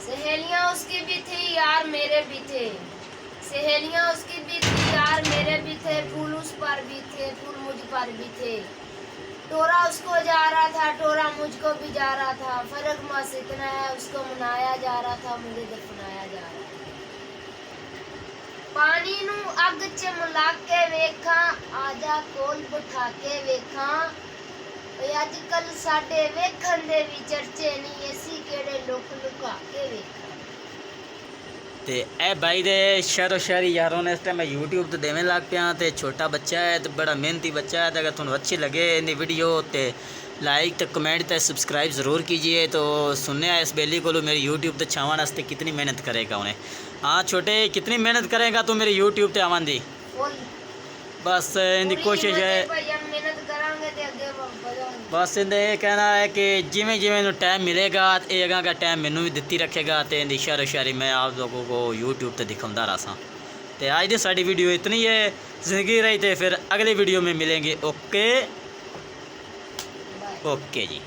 सहेलियां उसकी भी थी यार मेरे भी थे, सहेलियां उसकी भी थी यार मेरे भी थे, फूल उस पर भी थे फूल मुझ पर भी थे, टोरा उसको जा रहा था टोरा मुझको भी जा रहा था, फर्क बस इतना है उसको मनाया जा रहा था मुझे दफनाया जा रहा था। पानी नू अग च मिला के वेखा आजा कोल बिठा के वेखा, अजकल साडे वेखण दे भी चर्चे नहीं असी केड़े लोक लुका के वेखा। ते ए भाई दे शहरो शहरी यारों ने इस टाइम यूट्यूब तो देने लग पिया ते छोटा बच्चा है तो बड़ा मेहनती बच्चा है। तो अगर तुहानू अच्छी लगे इनकी वीडियो तो लाइक तो कमेंट तो सब्सक्राइब ज़रूर कीजिए। तो सुनने इस बेली को मेरी यूट्यूब तो छावन वास्ते कितनी मेहनत करेगा उन्हें। हाँ छोटे कितनी मेहनत करेगा तू मेरी यूट्यूब ते आवन दी। बस इनकी कोशिश है बस इन्हें ये कहना है कि जिमें जिमें टाइम मिलेगा ये अगर का टाइम मैनू भी दिती रखेगा तो इनकी शहरो शायरी मैं आप लोगों को यूट्यूब पर दिखाऊंगा रहा। तो आज की साड़ी वीडियो इतनी है, ज़िंदगी रही तो फिर अगली वीडियो में मिलेंगे। ओके ओके जी।